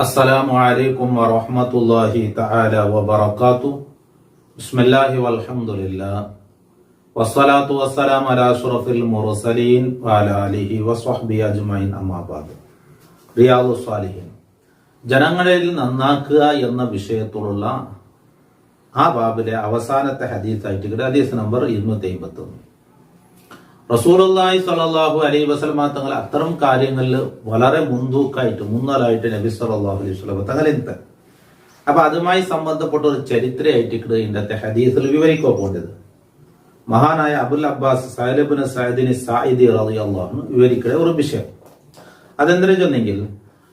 അസ്സലാമു അലൈക്കും വറഹ്മത്തുള്ളാഹി തആല വബറകാതുഹു. ബിസ്മില്ലാഹി വൽഹംദുലില്ലാഹ് വസ്സലാത്തു വസ്സലാമു അലാ അഷ്റഫിൽ മുർസലീൻ വഅലാ ആലിഹി വസ്വഹ്ബിഹി അജ്മഈൻ അമ്മാ ബഅദ്. റിയാദുസ് സാലിഹീൻ, ജനങ്ങളിൽ നന്നാക്കുക എന്ന വിഷയത്തിലുള്ള ആ ബാബിലെ അവസാനത്തെ ഹദീസായിട്ട് ഹദീസ് നമ്പർ 251. റസൂലുള്ളാഹി സ്വല്ലല്ലാഹു അലൈഹി വസല്ലം തങ്ങൾ അത്തരം കാര്യങ്ങളിൽ വളരെ മുന്നലായിട്ട് നബി സല്ലല്ലാഹു അലൈഹി വസല്ലം തങ്ങളുണ്ട്. അപ്പൊ അതുമായി സംബന്ധപ്പെട്ട ഒരു ചരിത്രമായിട്ട് ഇന്നത്തെ ഹദീസിൽ വിവരിക്കാൻ പോകുന്നത് മഹാനായ അബുൽ അബ്ബാസ് സഹൽ ഇബ്നു സഅദ് സാഇദി റളിയല്ലാഹു അൻഹു വിവരിക്കുന്ന ഒരു വിഷയം. അതെന്താ ചെന്നെങ്കിൽ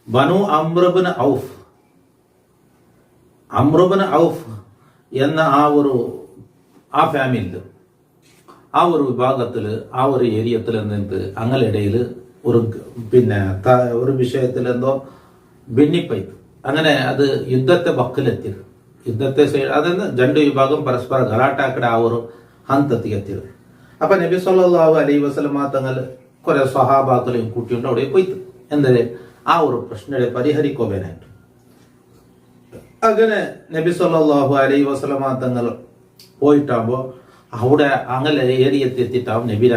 ബനു അംർ ഇബ്നു ഔഫ് എന്ന ആ ഫാമിലിയിൽ ആ ഒരു വിഭാഗത്തില് ആ ഒരു ഏരിയത്തിൽ എന്നിട്ട് അങ്ങലിടയിൽ ഒരു വിഷയത്തിൽ എന്തോ ഭിന്നിപ്പോയി. അങ്ങനെ അത് യുദ്ധത്തെ വക്കിലെത്തി. അതെന്ന് രണ്ട് വിഭാഗം പരസ്പര ഗലാട്ടാക്കട ആ ഒരു ഹന്തത്തിൽ എത്തിയത്. അപ്പൊ നബി സല്ലല്ലാഹു അലൈഹി വസല്ലം തങ്ങൾ കുറെ സ്വഹാബാക്കളെയും കൂട്ടിയുണ്ട് അവിടെ പോയിട്ട് എന്തേ ആ ഒരു പ്രശ്നത്തെ പരിഹരിക്കുവാനായിട്ട്. അങ്ങനെ നബി സല്ലല്ലാഹു അലൈഹി വസല്ലം തങ്ങൾ പോയിട്ടാകുമ്പോ അവിടെ അങ്ങനെ ഏരിയത്തെത്തിയിട്ടാവും നബി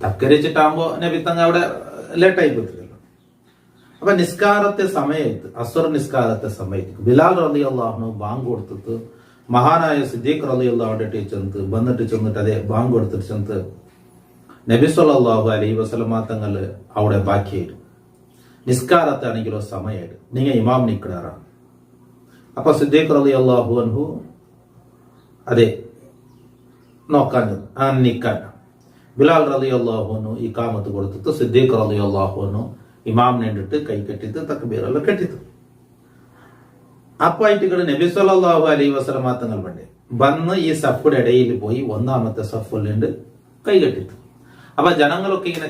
തക്കരിച്ചിട്ടാകുമ്പോ നബി തങ്ങ അവിടെ ലേറ്റായി പോയിട്ടില്ലല്ലോ. അപ്പൊ നിസ്കാരത്തെ സമയത്ത് അസ്വർ നിസ്കാരത്തെ സമയത്ത് ബിലാൽ റളിയല്ലാഹു അൻഹു ബാങ്ക് കൊടുത്തിട്ട് മഹാനായ സിദ്ദീഖ് റളിയല്ലാഹു അൻഹു ചെന്നിട്ട് അതെ ബാങ്ക് കൊടുത്തിട്ട് ചെന്ന് നബി സല്ലല്ലാഹു അലൈഹി വസല്ലം തങ്ങൾ അവിടെ ബാക്കിയായിരുന്നു. നിസ്കാരത്തെ ആണെങ്കിലോ സമയമായിട്ട് നിങ്ങൾ ഇമാം നിൽക്കണാറാണ്. അപ്പൊ സിദ്ദീഖ് റളിയല്ലാഹു അൻഹു അതെ നോക്കാൻ നിൽക്കാൻ ബിലാൽ റളിയല്ലാഹു അൻഹു ഈ കാമത്ത് കൊടുത്തിട്ട് സിദ്ദീഖ് റളിയല്ലാഹു അൻഹു ഇമാമിനെ കണ്ടിട്ട് കൈ കെട്ടിട്ട് തക്ബീറെല്ലാം കെട്ടിത്തു. അപ്പൊ ആയിട്ട് നബി സല്ലല്ലാഹു അലൈഹി വസല്ലം തങ്ങൾ വന്ന് ഈ സഫിന്റെ ഇടയിൽ പോയി ഒന്നാമത്തെ സഫിലുണ്ട് കൈ കെട്ടിത്തു. അപ്പൊ ജനങ്ങളൊക്കെ ഇങ്ങനെ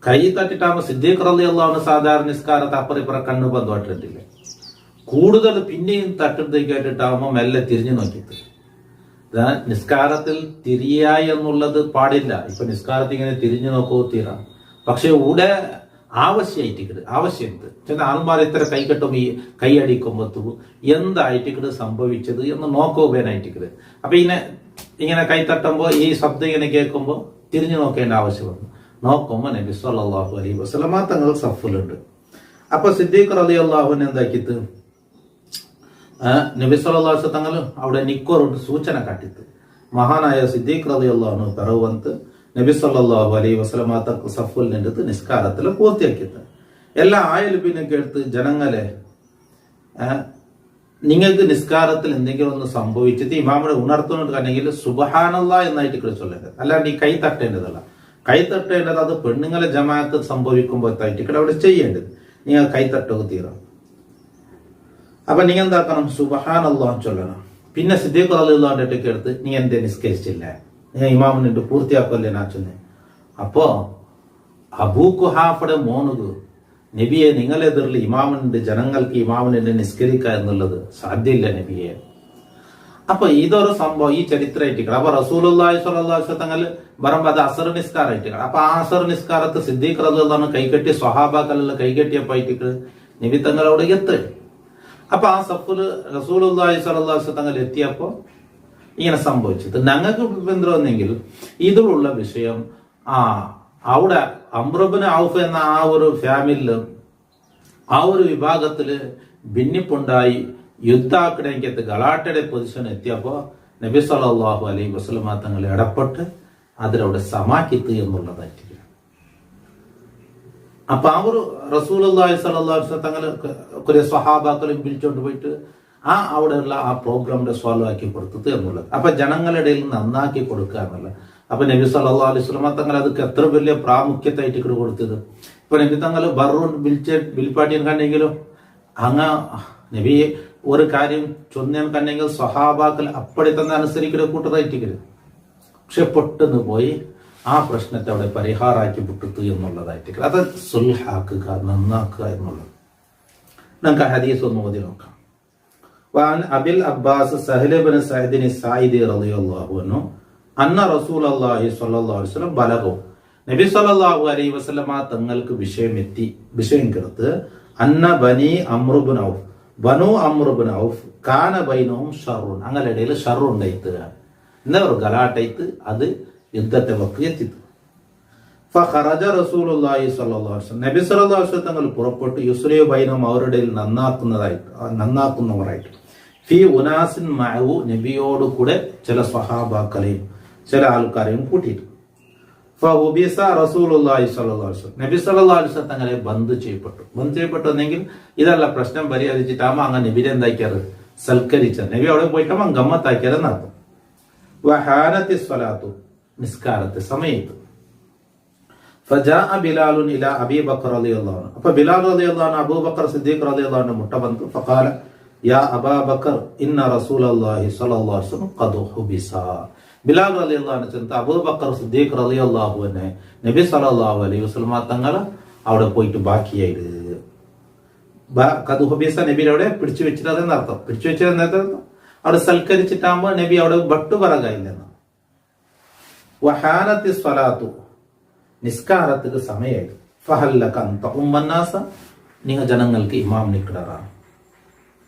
കൈ തട്ടിട്ടാകുമ്പോ സിദ്ദീഖ് റളിയല്ലാഹു അൻഹു സാധാരണ നിസ്കാരത്തെ അപ്പുറം കണ്ണു ബന്ധമായിട്ടില്ല. കൂടുതൽ പിന്നെയും തട്ടുന്നതായിട്ടാകുമ്പോ മെല്ലെ തിരിഞ്ഞു നോക്കിയിട്ട് നിസ്കാരത്തിൽ തിരിയ എന്നുള്ളത് പാടില്ല. ഇപ്പൊ നിസ്കാരത്തിൽ ഇങ്ങനെ തിരിഞ്ഞു നോക്കോ തീരാം. പക്ഷെ ഇവിടെ ആവശ്യമുണ്ട് ആൾമാർ ഇത്ര കൈകെട്ടും ഈ കൈ അടിക്കുമ്പോ എന്തായിട്ട് സംഭവിച്ചത് എന്ന് നോക്കുവാനായിട്ട്. അപ്പൊ ഇങ്ങനെ കൈ തട്ടുമ്പോ ഈ ശബ്ദം ഇങ്ങനെ കേൾക്കുമ്പോ തിരിഞ്ഞു നോക്കേണ്ട ആവശ്യമുണ്ട്. നോക്കുമ്പോ നബി സല്ലല്ലാഹു അലൈഹി വസല്ലം തങ്ങൾ സഫിലുണ്ട്. അപ്പൊ സിദ്ദീഖ് റളിയല്ലാഹു അൻഹു എന്താക്കിത്ത് നബി സല്ലല്ലാഹു അലൈഹി വസല്ലം തങ്ങൾ അവിടെ നിക്കോറുണ്ട് സൂചന കാട്ടിത്ത്. മഹാനായ സിദ്ദീഖ് റളിയല്ലാഹു അൻഹു പിറവന്ത് നബി സല്ലല്ലാഹു അലൈഹി വസല്ലം തങ്ങൾ സഫിൽ നിന്നിട്ട് നിസ്കാരത്തിൽ പൂർത്തിയാക്കിത്ത്. എല്ലാ ആയാലും പിന്നെ കേട്ട് ജനങ്ങളെ നിങ്ങൾക്ക് നിസ്കാരത്തിൽ എന്തെങ്കിലും ഒന്ന് സംഭവിച്ചിട്ട് ഇമാമിനെ ഉണർത്തുന്നുണ്ടെങ്കിൽ സുബ്ഹാനല്ലാഹ് എന്നായിട്ട് ചൊല്ലേണ്ടത്, അല്ലാണ്ട് ഈ കൈ തട്ടേണ്ടതല്ല. കൈ തട്ടേണ്ടത് അത് പെണ്ണുങ്ങളെ ജമാഅത്ത് സംഭവിക്കുമ്പോഴത്തായിട്ട് അവിടെ ചെയ്യേണ്ടത്. നിങ്ങൾ കൈ തട്ടുക തീരാം. അപ്പൊ നിങ്ങൾ എന്താക്കണം, സുബ്ഹാനല്ലാഹ് ചൊല്ലണം. പിന്നെ സിദ്ദീഖ് റളിയല്ലാഹു അൻഹു എടുത്ത് നീ എന്തേ നിസ്കരിച്ചില്ല, ഞാൻ ഇമാമിനെ പൂർത്തിയാക്കല്ലേ നാ ചൊന്നെ. അപ്പോ അബൂ ഖുഹാഫയുടെ മോനുക നബിയെ നിങ്ങളെതിരിൽ ഇമാമിനുണ്ട്, ജനങ്ങൾക്ക് ഇമാമിനെ നിസ്കരിക്കുക എന്നുള്ളത് സാധ്യമില്ല നബിയെ. അപ്പൊ ഇതൊരു സംഭവം ഈ ചരിത്രമായിട്ട്. അപ്പൊ റസൂലുള്ളാഹി സ്വല്ലല്ലാഹു അലൈഹി വസല്ലം തങ്ങൾ പറയുമ്പോ അത് അസർ നിസ്കാരമായിട്ട്. അപ്പൊ ആ അസർ നിസ്കാരത്ത് സിദ്ദീഖ് റളിയല്ലാഹു അൻഹു കൈകെട്ടി സ്വഹാബാക്കളെല്ലാം കൈകെട്ടിയപ്പായിട്ട് നബി തങ്ങൾ അവിടെ എത്തി. അപ്പൊ ആ സഫില് റസൂലുള്ളാഹി സ്വല്ലല്ലാഹു അലൈഹി വസല്ലം തങ്ങൾ എത്തിയപ്പോ ഇങ്ങനെ സംഭവിച്ചത്. ഞങ്ങൾക്ക് ബന്ധമെന്നെങ്കിൽ ഇതിലുള്ള വിഷയം അവിടെ അംർ ഇബ്നു ഔഫ് എന്ന ആ ഒരു ഫാമിലിയില് ആ ഒരു വിഭാഗത്തില് ഭിന്നിപ്പുണ്ടായി. യുദ്ധാക്കിടയ്ക്കത്ത് ഗലാട്ടയുടെ പൊസിഷൻ എത്തിയപ്പോ നബി സല്ലല്ലാഹു അലൈഹി വസല്ലം തങ്ങൾ ഇടപെട്ട് അതിലവിടെ സമാക്കിത്ത് എന്നുള്ളതായിട്ട്. അപ്പൊ ആ ഒരു റസൂലുള്ളാഹി സ്വല്ലല്ലാഹു അലൈഹി വസല്ലം തങ്ങൾ കുറെ സ്വഹാബാക്കളെയും വിളിച്ചോണ്ട് പോയിട്ട് അവിടെയുള്ള ആ പ്രോഗ്രാമിന്റെ സോൾവ് ആക്കി കൊടുത്തത് എന്നുള്ളത്. അപ്പൊ ജനങ്ങളുടെ ഇടയിൽ നന്നാക്കി കൊടുക്കുക എന്നുള്ളത്. അപ്പൊ നബി സല്ലല്ലാഹു അലൈഹി വസല്ലം തങ്ങൾ അതൊക്കെ എത്ര വലിയ പ്രാമുഖ്യത്തായിട്ട് കൊടുത്തത്. ഇപ്പൊ നബി തങ്ങൾ ബറൂൺ ബിൽപ്പാട്ടിയും കണ്ടെങ്കിലും നബി ഒരു കാര്യം ചൊന്നാൻ കണ്ടെങ്കിൽ സ്വഹാബാക്കൾ അപ്പടി തന്നെ അനുസരിക്കുന്ന കൂട്ടതായിട്ടിരിക്കരുത്. പക്ഷെ പെട്ടെന്ന് പോയി ആ പ്രശ്നത്തെ അവിടെ പരിഹാരമാക്കി വിട്ടു എന്നുള്ളതായിട്ട്. അത് സുൽഹാക്കുക, നന്നാക്കുക എന്നുള്ളത്. നമുക്ക് ഹദീസ് ഒന്ന് ഓതി നോക്കാം. അബിൽ അബ്ബാസ് സഹൽ ഇബ്നു സഅദ് സായിദി റളിയല്ലാഹു അൻഹു അന്ന റസൂലുള്ളാഹി സ്വല്ലല്ലാഹു അലൈഹി വസല്ലം ബലഗു നബി സല്ലല്ലാഹു അലൈഹി വസല്ലമ തങ്ങൾക്ക് വിഷയം കേട്ട് അന്ന ബനി അമ്രുബ്നു ഔഫ് ബനു അമ്രുബ്നു ഔഫ് കാന ബൈനഹും ഷർറുൻ അങ്ങനെ ഇടയിൽ ഷർറുണ്ടായിട്ട് എന്താ ഒരു ഗലാട്ടയിട്ട് അത് യുദ്ധത്തെ വക്ക് എത്തിത്തു. ഫഖറജ റസൂലുള്ളാഹി സ്വല്ലല്ലാഹു അലൈഹി വസല്ലം നബി സല്ലല്ലാഹു അലൈഹി വസല്ലം തങ്ങൾ പുറപ്പെട്ടു യുസ്ലിയു ബൈനഹും അവരുടെ നന്നാക്കുന്നവരായിട്ട് ഫി ഉനാസിൻ മഅഹു നബിയോട് കൂടെ ചില സ്വഹാബാക്കളെയും ചില ആൾക്കാരെയും കൂട്ടിയിട്ട് ഫഹുബിസ റസൂലുള്ളാഹി സ്വല്ലല്ലാഹു അലൈഹി വസല്ലം നബി സല്ലല്ലാഹു അലൈഹി വസല്ലം തങ്ങളെ ബന്ദ് ചെയ്യപ്പെട്ടെന്നെങ്കിൽ ഇതല്ല പ്രശ്നം പരിഹരിച്ചിട്ടാകുമ്പോൾ അങ്ങ് നബിനെ എന്താക്കിയത് സൽക്കരിച്ച നബി അവിടെ പോയിട്ടാകുമ്പോൾ ഗമ്മത്താക്കിയത് നടത്തും. വഹാനത്തി സ്വലാത്തു നിസ്കാരത്തെ സമയത്ത് ഫജാഅ ബിലാലുൻ ഇലാ അബീ ബക്കർ റളിയല്ലാഹു അൻഹു അപ്പോൾ ബിലാൽ റളിയല്ലാഹു അൻഹു അബൂബക്കർ സിദ്ദീഖ് റളിയല്ലാഹു അൻഹു മുട്ട ಬಂತು ഫഖാല യാ അബാ ബക്കർ ഇന്ന റസൂലല്ലാഹി സ്വല്ലല്ലാഹു അലൈഹി വസല്ലം ഖദ് ഹുബിസ ബിലാൽ റളിയല്ലാഹു അൻഹു ചെന്ന് അബൂബക്കർ സിദ്ദീഖ് റളിയല്ലാഹു അൻഹു നബി സല്ലല്ലാഹു അലൈഹി വസല്ലം തങ്ങൾ അവിടെ പോയിട്ട് ബാക്കിയായിട്ട് ഖദ് ഹുബിസ നബി അവിടെ പിടിച്ചു വെച്ചിട്ടതെന്ന് അർത്ഥം. പിടിച്ചു വെച്ചതെന്ന് അവിടെ സൽക്കരിച്ചിട്ടാകുമ്പോൾ നബി അവിടെ ബട്ടുപറകായില്ലെന്ന്. വഹാനത്തി സ്വലാത്തു നിസ്കാരത്തിന് സമയമായി ഫഹല്ലക അൻത ഉമ്മന്നാസ നിങ്ങൾ ജനങ്ങൾക്ക് ഇമാം നിക്കടാറാണ്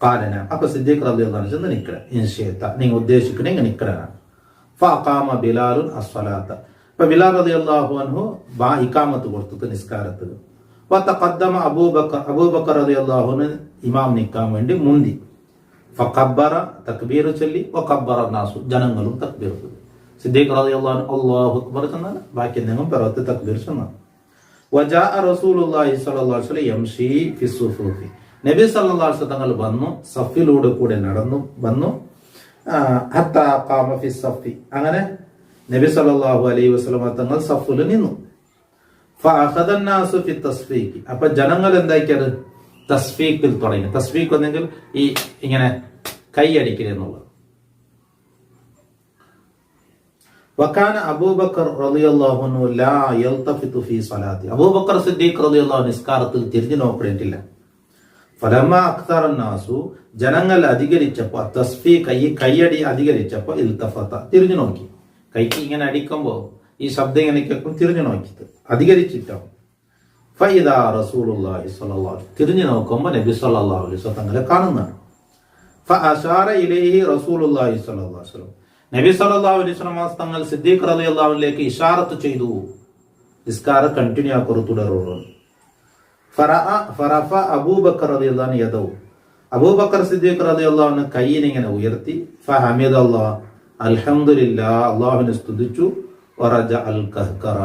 കാലന അപ്പൊ സിദ്ദീഖ് റളിയല്ലാഹു അൻഹു ചെന്ന് നിക്കട ഇൻഷേത്ത നിങ്ങൾ ഉദ്ദേശിക്കണെങ്കിൽ നിക്കടാറാണ്. ഫഅഖാമ ബിലാലുൻ അസ്സലാത്ത അപ്പൊ ബിലാൽ റളിയല്ലാഹു അൻഹു ഇഖാമത്ത് കൊടുത്തിട്ട് നിസ്കാരത്തിന് വതഖദ്ദമ അബൂബക്കർ റളിയല്ലാഹു അൻഹു ഇമാം നിക്കാൻ വേണ്ടി മുന്തി ഫഖബ്ബറ തക്ബീർ ചൊല്ലി വഖബ്ബറ നാസു ജനങ്ങളും തക്ബീർ ചൊല്ലി. സിദ്ദീഖ് റളിയല്ലാഹു അൻഹു അല്ലാഹു അക്ബർ ചെന്നാൽ ബാക്കി നിങ്ങൾ പിറത്ത് തക്ബീർ ചൊന്നാണ്. വജാഅ റസൂലുള്ളാഹി സ്വല്ലല്ലാഹു അലൈഹി വസല്ലം യംശി ഫി സുഫൂഫി നബി സല്ലല്ലാഹു അലൈഹി വസല്ലം തങ്ങൾ വന്നു സഫിലൂടെ കൂടെ വന്നു ഹത്താ ഖാമ ഫി സഫി അങ്ങനെ നബി സല്ലല്ലാഹു അലൈഹി വസല്ലം തങ്ങൾ സഫിൽ നിന്നു. ഫഅഖദ അന്നാസു ഫി തസ്ഫീഖ് അപ്പൊ ജനങ്ങൾ എന്താക്കിയത് തസ്ഫീഖിൽ തുടങ്ങി. തസ്ഫീഖ് എന്നെങ്കിൽ ഈ ഇങ്ങനെ കൈയടിക്കൽ എന്നുള്ളത്. വകാന അബൂബക്കർ റളിയല്ലാഹു അൻഹു ലാ യൽതഫിതു ഫീ സ്വലാത്തി അബൂബക്കർ സിദ്ദീഖ് റളിയല്ലാഹു അൻഹു നിസ്കാരത്തിൽ തിരിഞ്ഞു നോക്കിയിട്ടില്ല. ഫലമ്മ അക്തറ നാസു ജനങ്ങൾ അധികരിച്ചപ്പോൾ തസ്ഫീഖ് കൈയടി അധികരിച്ചപ്പോൾ ഇൽതഫത തിരിഞ്ഞു നോക്കി. കൈക്ക് ഇങ്ങനെ അടിക്കുമ്പോൾ ഈ ശബ്ദം ഇങ്ങനെ കേൾക്കും തിരിഞ്ഞു നോക്കിയിട്ട് അധികരിച്ചിട്ടാവും. ഫൈദാ റസൂലുള്ളാഹി സ്വല്ലല്ലാഹു അലൈഹി തിരിഞ്ഞു നോക്കുമ്പോൾ നബി സല്ലല്ലാഹു അലൈഹി വസല്ലം തങ്ങളെ കാണുന്നതാണ്. ഫഅശാറ ഇലൈഹി റസൂലുള്ളാഹി സ്വല്ലല്ലാഹു അലൈഹി വസല്ലം നബി സല്ലല്ലാഹു അലൈഹി വസല്ലം തങ്ങൾ സിദ്ദീഖ് റളിയല്ലാഹു അൻഹുവിലേക്ക് ഇശാറത്ത് ചെയ്തു നിസ്കാരം കണ്ടിന്യൂ ആക്കൂ തുടരുന്നു. ഫറഫ അബൂബക്കർ റളിയല്ലാഹു അൻഹു യദഹു അബൂബക്കർ സിദ്ദീഖ് റളിയല്ലാഹു അൻഹു കൈയിനെ ഇങ്ങനെ ഉയർത്തി ഫഹമിദല്ലാഹ് അൽഹംദുലില്ലാഹ് അല്ലാഹുവിനെ സ്തുതിച്ചു. വറജ അൽ കഹ്കറ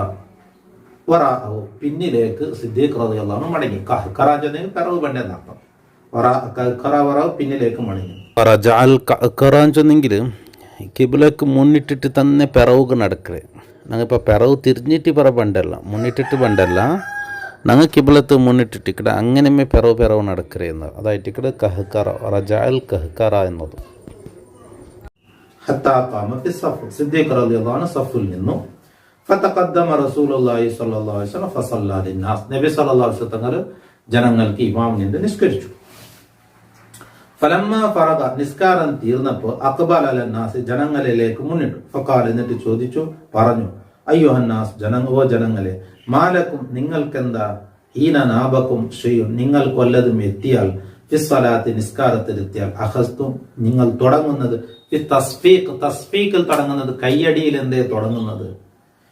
വറാഅഹു പിന്നിലേക്ക് സിദ്ദീഖ് റളിയല്ലാഹു അൻഹു മടങ്ങി. കഹ്കറ എന്നത് പിറവ് പണ്ടെന്നർത്ഥം. കഹ്കറ വറാഅഹു പിന്നിലേക്ക് മടങ്ങി. വറജ അൽ കഹ്കറ എന്നെങ്കിൽ കിബിലക്ക് മുന്നിട്ടിട്ട് തന്നെ പിറവുക നടക്കേ ഞങ്ങളിപ്പോൾ പിറവ് തിരിഞ്ഞിട്ട് പറ പണ്ടല്ല മുന്നിട്ടിട്ട് പണ്ടല്ല ഞങ്ങൾ കിബിലത്ത് മുന്നിട്ടിട്ട് ഇക്കടെ അങ്ങനെ പിറവ് നടക്കേ എന്നത് അതായിട്ട് ഇക്കടെ കഹ്കറ റജ അൽ കഹ്കറ എന്നത്. ഹത്താ ഖാമ ഫി സഫ് സിദ്ദീഖ് റളിയല്ലാഹു അൻഹു സഫിൽ നിന്നു. ഫതഖദ്ദമ റസൂലുള്ളാഹി സ്വല്ലല്ലാഹു അലൈഹി വസല്ലം ഫസല്ല ലിന്നാസ് നബി സല്ലല്ലാഹു അലൈഹി വസല്ലം തങ്ങൾ ജനങ്ങൾക്ക് ഇമാം നിന്ന് നിസ്കരിച്ചു. ഫലമ്മ ഫറഗ നിസ്കാരം തീർന്നപ്പോൾ അഖ്ബല അലന്നാസ് ജനങ്ങളിലേക്ക് മുന്നിട്ടു. ഫഖാല എന്നിട്ട് ചോദിച്ചു പറഞ്ഞു അയ്യുഹന്നാസ് ജനങ്ങളെ മാലക്കും നിങ്ങൾക്കെന്താ ഹീന നാബക്കും ഷെയ്യും നിങ്ങൾക്ക് വല്ലതും എത്തിയാൽ ഫിസ്സലാത്തി നിസ്കാരത്തിലെത്തിയാൽ അഖസ്തും നിങ്ങൾ തുടങ്ങുന്നത് തസ്ഫീഖിൽ തുടങ്ങുന്നത് കയ്യടിയിൽ എന്തേ തുടങ്ങുന്നത്.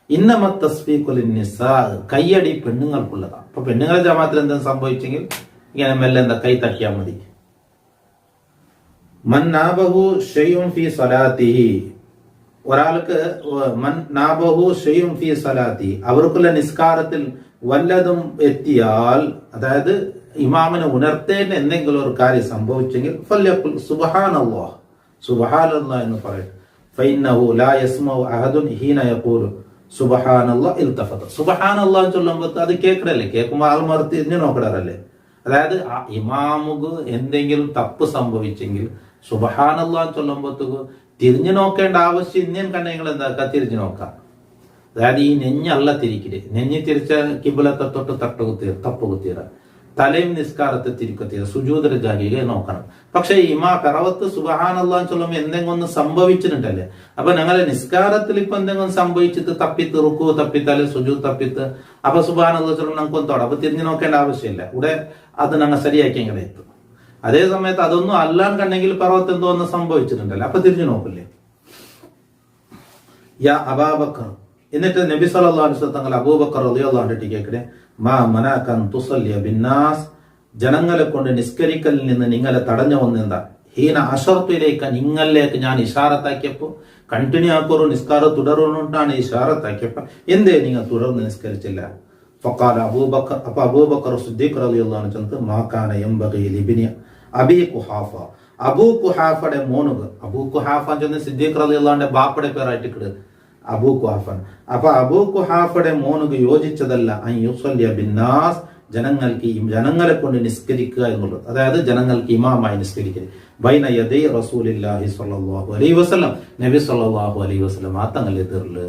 ഇന്നമ തസ്ഫീഖുൽ നിസാ കയ്യടി പെണ്ണുങ്ങൾക്കുള്ളതാണ്. അപ്പൊ പെണ്ണുങ്ങളെ ജമാഅത്തിൽ എന്തെങ്കിലും സംഭവിച്ചെങ്കിൽ ഇങ്ങനെ മെല്ലെ എന്താ കൈ തട്ടിയാൽ മതി. മൻ നാബഹു ഷൈഉൻ ഫീ സ്വലാത്തിഹി ഒരാൾക്ക് മൻ നാബഹു ഷൈഉൻ ഫീ സ്വലാത്തിഹി അവർക്കുള്ള നിസ്കാരത്തിൽ വല്ലതും എത്തിയാൽ അതായത് ഇമാമിനെ ഉണർത്തേണ്ട എന്തെങ്കിലും ഒരു കാര്യം സംഭവിച്ചെങ്കിൽ ഫല്യഖുൽ സുബ്ഹാനല്ലാഹ് സുബ്ഹാനല്ലാഹ് എന്ന് പറയട്ടെ. ഫഇന്നഹു ലാ യസ്മഉ അഹദുൻ ഹീന യഖൂലു സുബ്ഹാനല്ലാഹ് ഇൽതഫത സുബ്ഹാനല്ലാഹ് ചൊല്ലുമ്പോൾ അത് കേൾക്കടല്ലേ കേൾക്കുമ്പോൾ ആൾ മറുത്ത് തിരിഞ്ഞു നോക്കടാറല്ലേ. അതായത് ഇമാമുക്ക് എന്തെങ്കിലും തപ്പ് സംഭവിച്ചെങ്കിൽ സുബ്ഹാനല്ലാഹ് ചൊല്ലുമ്പോഴത്തേക്ക് തിരിഞ്ഞു നോക്കേണ്ട ആവശ്യം ഇന്ത്യൻ കണ്ടെങ്കിൽ എന്താക്കുക തിരിഞ്ഞു നോക്കാം. അതായത് ഈ നെഞ്ഞല്ല തിരിക്കല് നെഞ്ഞ് തിരിച്ച കിബിലത്തെ തൊട്ട് തപ്പ് കുത്തിയ തലയും നിസ്കാരത്തെ തിരുക്കത്തിയത് സുജൂദര ജാഹിയെ നോക്കണം. പക്ഷെ ഇമാ പിറവത്ത് സുബ്ഹാനല്ലാഹ് ചൊല്ലുമ്പോൾ എന്തെങ്കിലും ഒന്ന് സംഭവിച്ചിട്ടുണ്ടല്ലേ. അപ്പൊ ഞങ്ങളെ നിസ്കാരത്തിൽ ഇപ്പൊ എന്തെങ്കിലും സംഭവിച്ചിട്ട് തപ്പിത്ത് റുക്കു തപ്പിത്താല് സുജൂദ് തപ്പിത്ത് അപ്പൊ സുബ്ഹാനല്ലാഹ് ചൊല്ലുമ്പോൾ നമുക്ക് ഒന്ന് തൊടാം. അപ്പൊ തിരിഞ്ഞു നോക്കേണ്ട ആവശ്യമില്ല. ഇവിടെ അത് ഞങ്ങൾ ശരിയാക്കി ഇങ്ങനെ എത്തും. അതേ സമയത്ത് അതൊന്നും അല്ലാൻ കണ്ടെങ്കിൽ പിറവത്ത് എന്തോ ഒന്ന് സംഭവിച്ചിട്ടുണ്ടല്ലോ, അപ്പൊ തിരിഞ്ഞു നോക്കില്ലേ. യാ അബൂബക്കർ, എന്നിട്ട് നബി സല്ലല്ലാഹു അലൈഹി വസല്ലം തങ്ങൾ അബൂബക്കർ റളിയല്ലാഹു അൻഹു കേൾക്കണേ, മാ മനാകൻ തുസല്ലിയ ബിന്നാസ്, ജനങ്ങളെ കൊണ്ട് നിസ്കരിക്കലിൽ നിന്ന് നിങ്ങളെ തടഞ്ഞു വന്നെന്താ? ഹീന അശർത്തിലേക്ക് നിങ്ങളിലേക്ക് ഞാൻ ഇഷാറത്താക്കിയപ്പോ കണ്ടിന്യൂ ആക്കോറു നിസ്കാരം തുടരുകൊണ്ടാണ് ഇഷാറത്താക്കിയപ്പോ എന്തേ നിങ്ങൾ തുടർന്ന് നിസ്കരിച്ചില്ല? ഫഖാല അബൂബക്കർ, അപ്പൊ അബൂബക്കർ സിദ്ദീഖ് റളിയല്ലാഹു അൻഹു ചൊല്ലുന്നു, മാ കാന യംബഗി ലിബ്നി അബീ ഖുഹാഫ, അബൂ ഖുഹാഫയുടെ മോനുക. അബൂ ഖുഹാഫ ചെന്ന് സിദ്ദീഖ് റളിയല്ലാഹു അൻഹുവിന്റെ ബാപ്പയുടെ പേരായിട്ട് കിട് അബൂ ഖുഹാഫൻ. അപ്പൊ അബൂ ഖുഹാഫയുടെ മോനുക യോജിച്ചതല്ല അൻ യുസല്ലിയ ബിന്നാസ്, ജനങ്ങളെ കൊണ്ട് നിസ്കരിക്കുക എന്നുള്ളത്. അതായത് ജനങ്ങൾക്ക് ഇമാമായി നിസ്കരിക്കുക. ബൈന യദൈ റസൂലില്ലാഹി സ്വല്ലല്ലാഹു അലൈഹി വസല്ലം, നബി സ്വല്ലല്ലാഹു അലൈഹി വസല്ലം ആ തങ്ങൾ എതിർല്.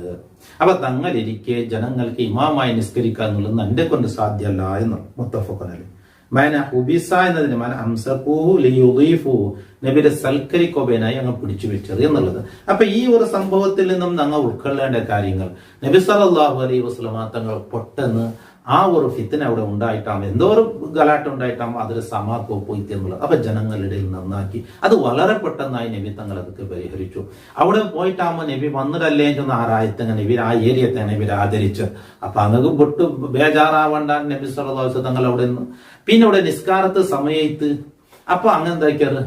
അപ്പൊ തങ്ങളിരിക്കെ ജനങ്ങൾക്ക് ഇമാമായി നിസ്കരിക്കുക എന്നുള്ളത് എന്റെ കൊണ്ട് സാധ്യമല്ല എന്ന് മുത്തഫഖുൻ അലൈഹി. മന ഉബിസ എന്നതിന് മന അംസഖൂഹു ലിയുദീഫുഹു, നബിയുടെ സൽക്കരിക്കൊബേനായി അങ്ങ് പിടിച്ചു വെച്ചത് എന്നുള്ളത്. അപ്പൊ ഈ ഒരു സംഭവത്തിൽ നിന്നും ഞങ്ങൾ ഉൾക്കൊള്ളേണ്ട കാര്യങ്ങൾ, നബി സല്ലല്ലാഹു അലൈഹി വസല്ലം തങ്ങൾ പെട്ടെന്ന് ആ ഒരു ഫിത്ന അവിടെ ഉണ്ടായിട്ടാണ്, എന്തോ ഒരു ഗലാട്ട ഉണ്ടായിട്ടാകുമ്പോൾ അതിൽ സമാക്കോ പോയി എന്നുള്ളത്. അപ്പൊ ജനങ്ങളുടെ നന്നാക്കി അത് വളരെ പെട്ടെന്നായി നബി തങ്ങൾ അതൊക്കെ പരിഹരിച്ചു. അവിടെ പോയിട്ടാകുമ്പോൾ നബി വന്നിട്ടല്ലേ ചെന്ന് ആ രാജ്യത്തെ നബി ആ ഏരിയത്തെ നബി ആദരിച്ച്. അപ്പൊ അങ്ങക്ക് പൊട്ട് ബേജാറാവണ്ട നബി സല്ലല്ലാഹു അലൈഹി വസല്ലം തങ്ങൾ അവിടെ നിന്ന്. പിന്നെ അവിടെ നിസ്കാരത്ത് സമയത്ത് അപ്പൊ അങ്ങെന്താക്കിയാറ്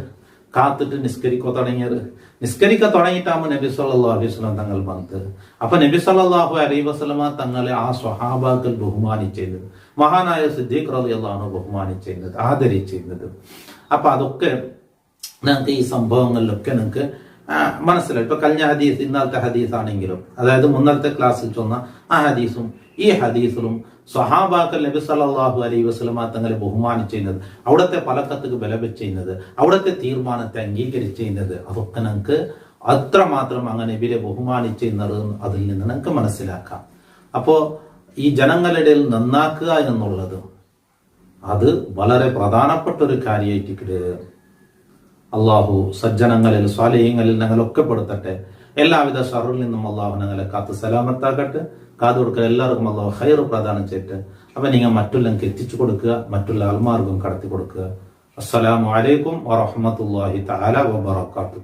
കാത്തിട്ട് നിസ്കരിക്കോ തുടങ്ങിയത്. നിസ്കരിക്ക തുടങ്ങിയിട്ടാകുമ്പോൾ നബി സല്ലല്ലാഹു അലൈഹി വസല്ലം തങ്ങൾ വന്നത്. അപ്പൊ നബി സല്ലല്ലാഹു അലൈഹി വസല്ലം തങ്ങളെ ആ സ്വഹാബാക്കൾ ബഹുമാനിച്ചിരുന്നത്, മഹാനായ സിദ്ദീഖ് റളിയല്ലാഹു അൻഹു ബഹുമാനിച്ചിരുന്നത്, ആദരിച്ചിരുന്നത്. അപ്പൊ അതൊക്കെ നിങ്ങൾക്ക് ഈ സംഭവങ്ങളിലൊക്കെ നിങ്ങൾക്ക് മനസ്സിലായി. ഇപ്പൊ കഴിഞ്ഞ ഹദീസ് ഇന്നലത്തെ ഹദീസ് ആണെങ്കിലും, അതായത് മുന്നത്തെ ക്ലാസ്സിൽ ചൊന്ന ആ ഹദീസും ഈ ഹദീസിലും സ്വഹാബാക്കൾ നബി സല്ലല്ലാഹു അലൈഹി വസല്ലം തങ്ങളെ ബഹുമാനിച്ചിരുന്നത്, അവിടുത്തെ പലക്കത്തുക്ക് ബലവെച്ചിരുന്നത്, അവിടുത്തെ തീരുമാനത്തെ അംഗീകരിച്ചിരുന്നത്, അതൊക്കെ നമുക്ക് അത്രമാത്രം അങ്ങനെ നബിയെ ബഹുമാനിച്ചിരുന്നത് അതിൽ നിന്ന് നമുക്ക് മനസ്സിലാക്കാം. അപ്പോ ഈ ജനങ്ങളുടെ നന്നാക്കുക എന്നുള്ളത് അത് വളരെ പ്രധാനപ്പെട്ട ഒരു കാര്യമായിട്ട് അള്ളാഹു സജ്ജനങ്ങളിൽ സ്വാലിഹ്യങ്ങളിൽ ഞങ്ങളൊക്കെ പെടുത്തട്ടെ. എല്ലാവിധ ഷർറിൽ നിന്നും അള്ളാഹു ഞങ്ങളെ കാത്ത് സലാമത്താക്കട്ടെ. കാതു കൊടുക്കുക എല്ലാവർക്കും അള്ളാഹു ഖൈർ പ്രദാനം ചെയ്തിട്ട് അപ്പൊ നിങ്ങൾ മറ്റുള്ളവർക്ക് എത്തിച്ചു കൊടുക്കുക, മറ്റുള്ള ആൾമാർഗം കടത്തി കൊടുക്കുക. അസ്സലാമു അലൈക്കും വറഹ്മത്തുള്ളാഹി തആല വബറകാതുഹു.